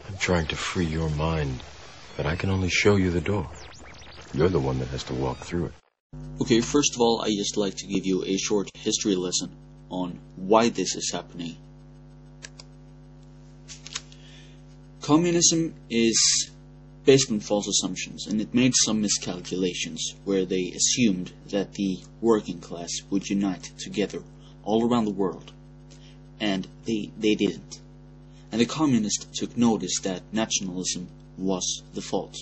I'm trying to free your mind, but I can only show you the door. You're the one that has to walk through it. Okay, first of all, I just like to give you a short history lesson on why this is happening. Communism is based on false assumptions, and it made some miscalculations where they assumed that the working class would unite together all around the world, and they didn't. And the communists took notice that nationalism was the fault.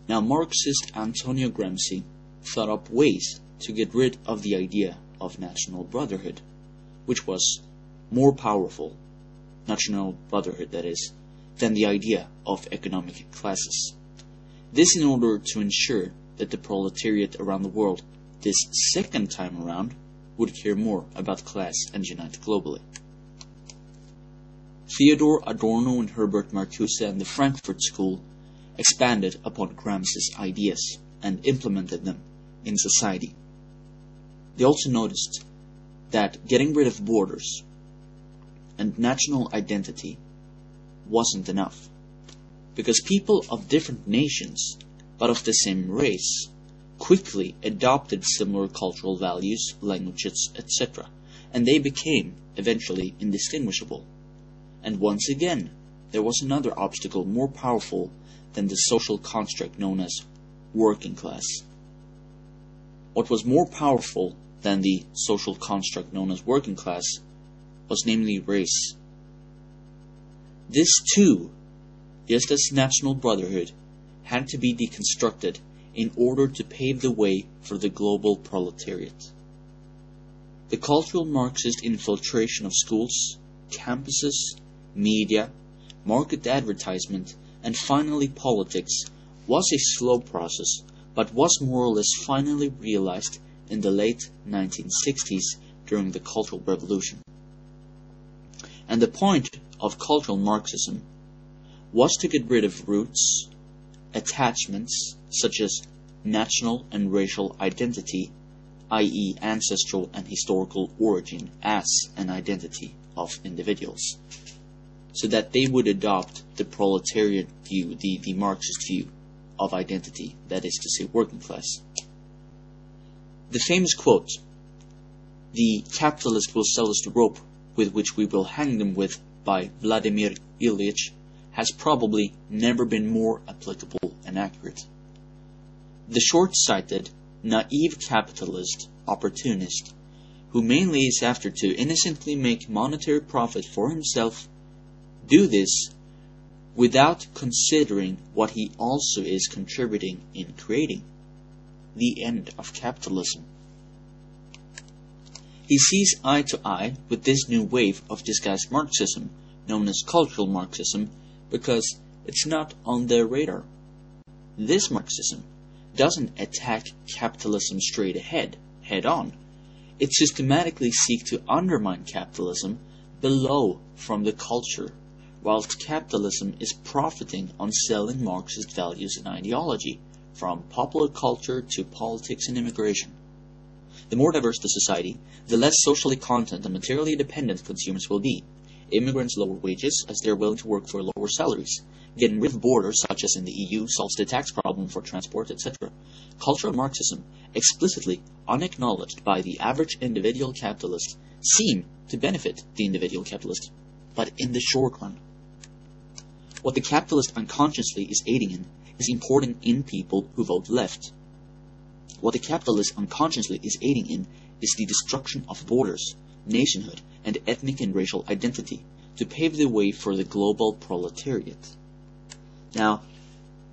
Now, Marxist Antonio Gramsci thought up ways to get rid of the idea of national brotherhood, which was more powerful, national brotherhood that is, than the idea of economic classes. This in order to ensure that the proletariat around the world this second time around would care more about class and unite globally. Theodor Adorno and Herbert Marcuse and the Frankfurt School expanded upon Gramsci's ideas and implemented them in society. They also noticed that getting rid of borders and national identity wasn't enough, because people of different nations but of the same race quickly adopted similar cultural values, languages, etc., and they became eventually indistinguishable. And once again, there was another obstacle more powerful than the social construct known as working class. What was more powerful than the social construct known as working class was namely race. This too, just as national brotherhood, had to be deconstructed in order to pave the way for the global proletariat. The cultural Marxist infiltration of schools, campuses, media, market advertisement, and finally politics was a slow process, but was more or less finally realized in the late 1960s during the Cultural Revolution. And the point of cultural Marxism was to get rid of roots, attachments such as national and racial identity, i.e. ancestral and historical origin as an identity of individuals, so that they would adopt the proletariat view, the Marxist view of identity, that is to say working class. The famous quote, "The capitalist will sell us the rope with which we will hang them with," by Vladimir Ilyich, has probably never been more applicable and accurate. The short-sighted, naive capitalist opportunist, who mainly is after to innocently make monetary profit for himself, do this without considering what he also is contributing in creating, the end of capitalism. He sees eye to eye with this new wave of disguised Marxism, known as cultural Marxism, because it's not on their radar. This Marxism doesn't attack capitalism straight ahead, head on. It systematically seeks to undermine capitalism below from the culture, whilst capitalism is profiting on selling Marxist values and ideology, from popular culture to politics and immigration. The more diverse the society, the less socially content and materially dependent consumers will be. Immigrants lower wages as they are willing to work for lower salaries. Getting rid of borders, such as in the EU, solves the tax problem for transport, etc. Cultural Marxism, explicitly unacknowledged by the average individual capitalist, seem to benefit the individual capitalist, but in the short run. What the capitalist unconsciously is aiding in is importing in people who vote left. What the capitalist unconsciously is aiding in is the destruction of borders, nationhood, and ethnic and racial identity to pave the way for the global proletariat. Now,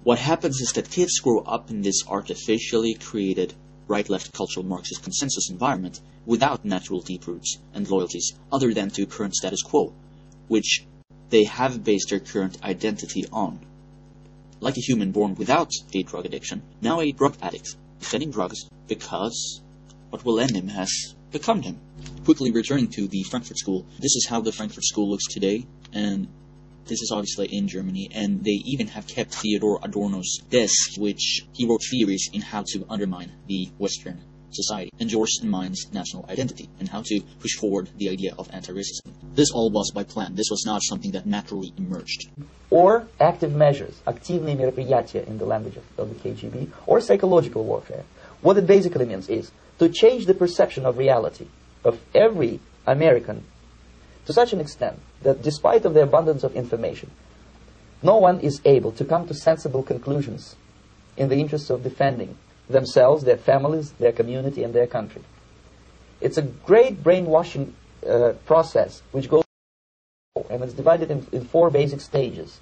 what happens is that kids grow up in this artificially created right-left cultural Marxist consensus environment without natural deep roots and loyalties other than to current status quo, which they have based their current identity on. Like a human born without a drug addiction, now a drug addict, defending drugs because what will end him has become him. Quickly returning to the Frankfurt School, this is how the Frankfurt School looks today, and this is obviously in Germany, and they even have kept Theodor Adorno's desk, which he wrote theories in how to undermine the Western society, endorse in mind's national identity, and how to push forward the idea of anti-racism. This all was by plan. This was not something that naturally emerged. Or active measures, активные мероприятия in the language of the KGB, or psychological warfare. What it basically means is to change the perception of reality of every American to such an extent that despite of the abundance of information, no one is able to come to sensible conclusions in the interests of defending themselves, their families, their community, and their country. It's a great brainwashing process which goes, and it's divided in 4 basic stages.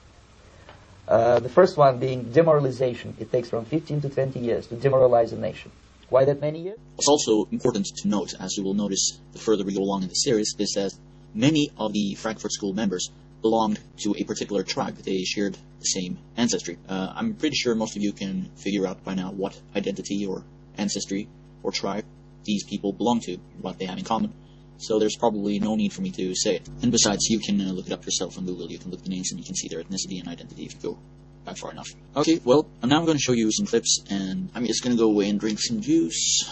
The first one being demoralization. It takes from 15 to 20 years to demoralize a nation. Why that many years? What's also important to note, as you will notice the further we go along in the series, is that many of the Frankfurt School members belonged to a particular tribe. They shared the same ancestry. I'm pretty sure most of you can figure out by now what identity or ancestry or tribe these people belong to, what they have in common. So there's probably no need for me to say it. And besides, you can look it up yourself on Google. You can look the names and you can see their ethnicity and identity if you go back far enough. Okay, well, now I'm going to show you some clips, and I'm just going to go away and drink some juice.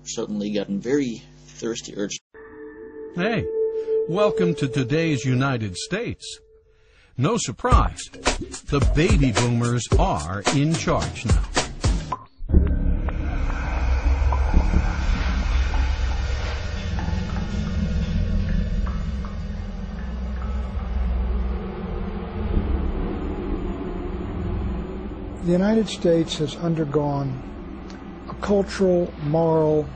Certainly gotten very thirsty urge. Hey, welcome to today's United States. No surprise, the baby boomers are in charge now. The United States has undergone a cultural, moral,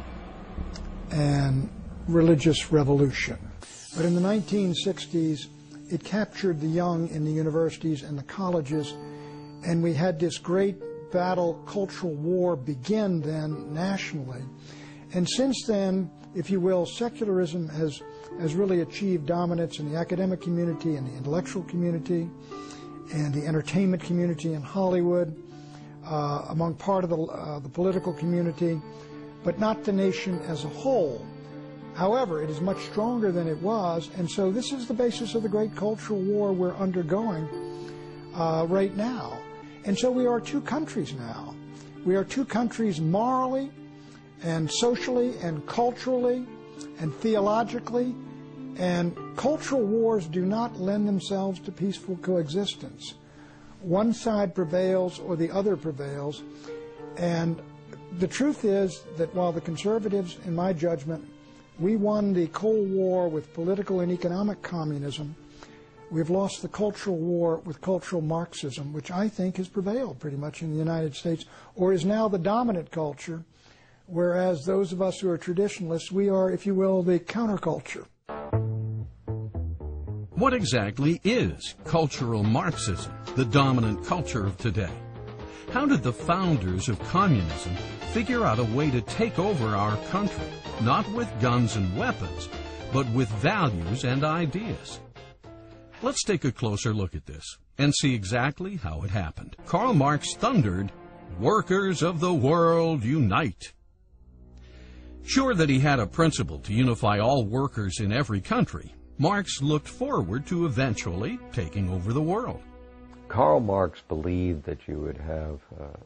and religious revolution. But in the 1960s, it captured the young in the universities and the colleges, and we had this great battle, cultural war begin then nationally. And since then, if you will, secularism has really achieved dominance in the academic community and the intellectual community and the entertainment community in Hollywood, among part of the political community, but not the nation as a whole. However, it is much stronger than it was, and so this is the basis of the great cultural war we're undergoing right now. And so we are 2 countries now. We are 2 countries morally and socially and culturally and theologically, and cultural wars do not lend themselves to peaceful coexistence. One side prevails or the other prevails, and the truth is that while the conservatives, in my judgment, we won the Cold War with political and economic communism, we've lost the cultural war with cultural Marxism, which I think has prevailed pretty much in the United States, or is now the dominant culture, whereas those of us who are traditionalists, we are, if you will, the counterculture. What exactly is cultural Marxism, the dominant culture of today? How did the founders of communism figure out a way to take over our country, not with guns and weapons, but with values and ideas? Let's take a closer look at this and see exactly how it happened. Karl Marx thundered, "Workers of the world, unite!" Sure that he had a principle to unify all workers in every country, Marx looked forward to eventually taking over the world. Karl Marx believed that you would have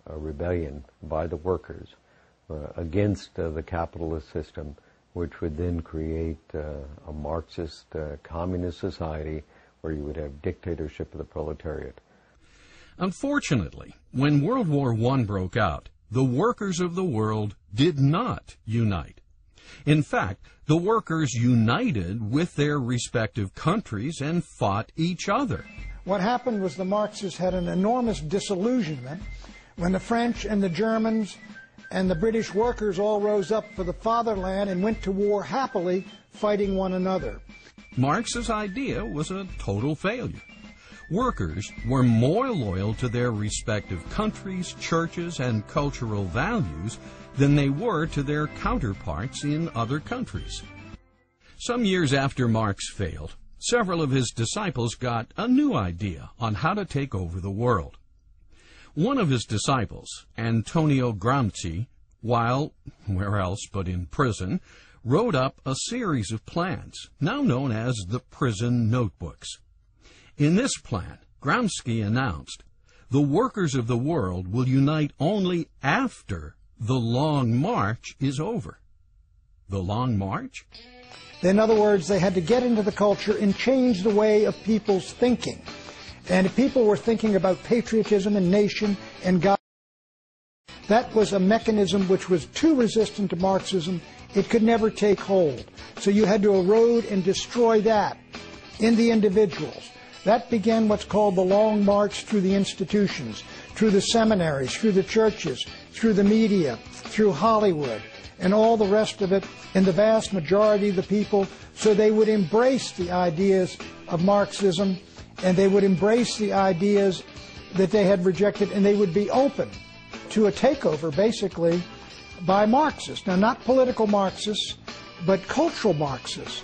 a rebellion by the workers against the capitalist system, which would then create a Marxist communist society where you would have dictatorship of the proletariat. Unfortunately, when World War I broke out, the workers of the world did not unite. In fact, the workers united with their respective countries and fought each other. What happened was the Marxists had an enormous disillusionment when the French and the Germans and the British workers all rose up for the fatherland and went to war happily, fighting one another. Marx's idea was a total failure. Workers were more loyal to their respective countries, churches, and cultural values than they were to their counterparts in other countries. Some years after Marx failed, several of his disciples got a new idea on how to take over the world. One of his disciples, Antonio Gramsci, while where else but in prison, wrote up a series of plans, now known as the Prison Notebooks. In this plan, Gramsci announced, "The workers of the world will unite only after The long march is over. The long march? In other words, they had to get into the culture and change the way of people's thinking. And if people were thinking about patriotism and nation and God, that was a mechanism which was too resistant to Marxism. It could never take hold. So you had to erode and destroy that in the individuals. That began what's called the long march through the institutions, through the seminaries, through the churches, through the media, through Hollywood, and all the rest of it, and the vast majority of the people, so they would embrace the ideas of Marxism, and they would embrace the ideas that they had rejected, and they would be open to a takeover, basically, by Marxists. Now, not political Marxists, but cultural Marxists.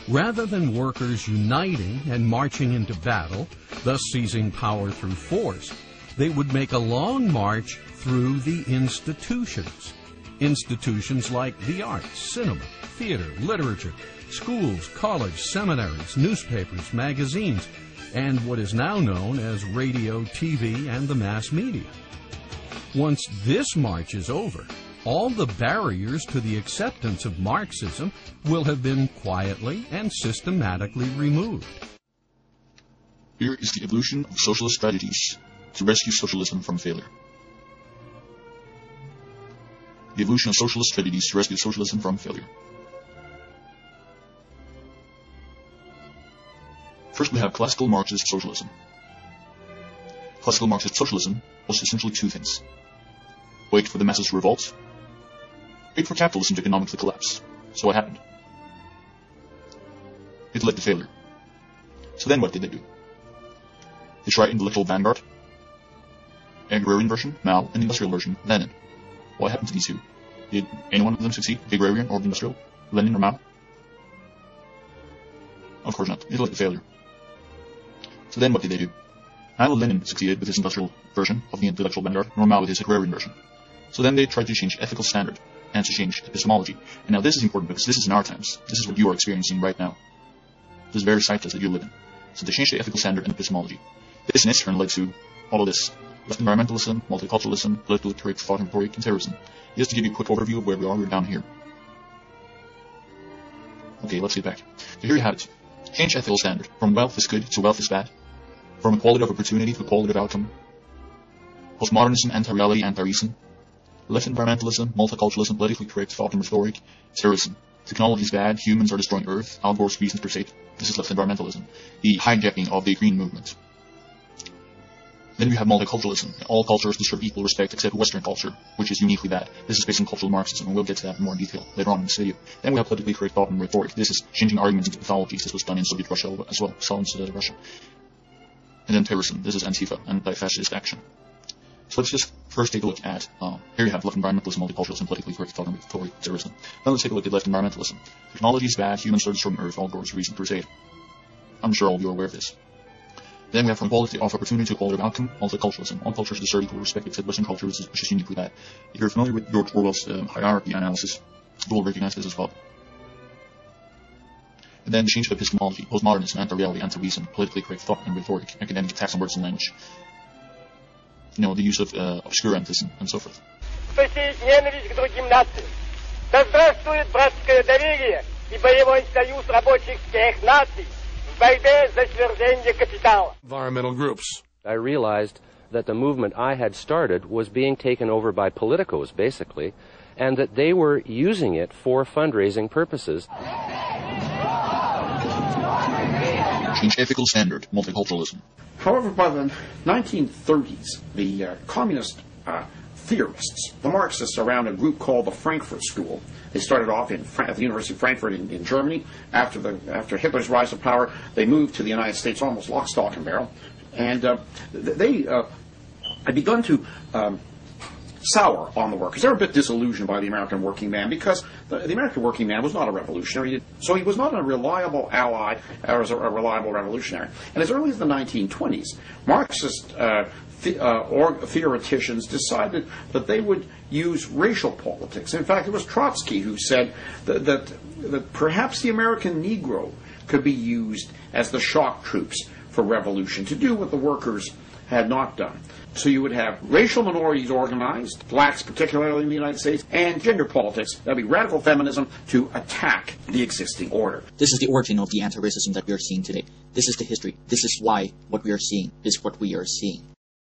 Rather than workers uniting and marching into battle, thus seizing power through force, they would make a long march through the institutions. Institutions like the arts, cinema, theater, literature, schools, college, seminaries, newspapers, magazines, and what is now known as radio, TV, and the mass media. Once this march is over, all the barriers to the acceptance of Marxism will have been quietly and systematically removed. Here is the evolution of socialist strategies to rescue socialism from failure. The evolution of socialist strategies to rescue socialism from failure. First, we have classical Marxist socialism. Classical Marxist socialism was essentially two things. Wait for the masses to revolt. Wait for capitalism to economically collapse. So what happened? It led to failure. So then what did they do? They tried intellectual vanguard, agrarian version, Mao, and industrial version, Lenin. What happened to these two? Did any one of them succeed, the agrarian or the industrial, Lenin or Mao? Of course not. It led to failure. So then what did they do? Neither Lenin succeeded with his industrial version of the intellectual vanguard, nor Mao with his agrarian version. So then they tried to change ethical standard and to change epistemology. And now this is important because this is in our times. This is what you are experiencing right now. This very zeitgeist that you live in. So they changed the ethical standard and epistemology. This in its turn led to all of this. Left environmentalism, multiculturalism, politically correct thought and rhetoric, and terrorism. Just to give you a quick overview of where we are, we're down here. Okay, let's get back. So here you have it. Change ethical standard. From wealth is good to wealth is bad. From equality of opportunity to equality of outcome. Postmodernism, anti-reality, anti-reason. Left environmentalism, multiculturalism, politically correct thought and rhetoric, terrorism. Technology is bad, humans are destroying Earth, outdoors reasons per se. This is left environmentalism. The hijacking of the green movement. Then we have multiculturalism. All cultures deserve equal respect except Western culture, which is uniquely bad. This is based on cultural Marxism, and we'll get to that in more detail later on in this video. Then we have politically correct thought and rhetoric. This is changing arguments into pathologies. This was done in Soviet Russia as well, Stalin's Russia. And then terrorism. This is Antifa, anti-fascist action. So let's just first take a look at, here you have left environmentalism, multiculturalism, politically correct thought and rhetoric, terrorism. Then let's take a look at left environmentalism. Technology is bad, humans are destroying Earth, all goes reason crusade. I'm sure all of you are aware of this. Then we have from equality of opportunity to equality of outcome, multiculturalism. All cultures deserve equal respect except Western culture, which is uniquely bad. If you're familiar with George Orwell's hierarchy analysis, you will recognize this as well. And then the change of epistemology, postmodernism, anti-reality, anti-reason, politically correct thought and rhetoric, academic attacks on words and language. You know, the use of obscurantism and so forth. Что сеет ненависть к другим нациям. Да здравствует братское доверие и боевой союз рабочих всех наций в борьбе за свержение капитала. Environmental groups. I realized that the movement I had started was being taken over by politicos, basically, and that they were using it for fundraising purposes. Change ethical standard, multiculturalism. However, by the 1930s, the communist theorists, the Marxists around a group called the Frankfurt School, they started off at the University of Frankfurt in Germany. After Hitler's rise to power, they moved to the United States almost lock, stock, and barrel. And they had begun to sour on the workers. They were a bit disillusioned by the American working man because the American working man was not a revolutionary, so he was not a reliable ally or a reliable revolutionary. And as early as the 1920s, Marxist theoreticians decided that they would use racial politics. In fact, it was Trotsky who said that perhaps the American Negro could be used as the shock troops for revolution, to do what the workers had not done. So you would have racial minorities organized, blacks particularly in the United States, and gender politics. That would be radical feminism to attack the existing order. This is the origin of the anti-racism that we are seeing today. This is the history. This is why what we are seeing is what we are seeing.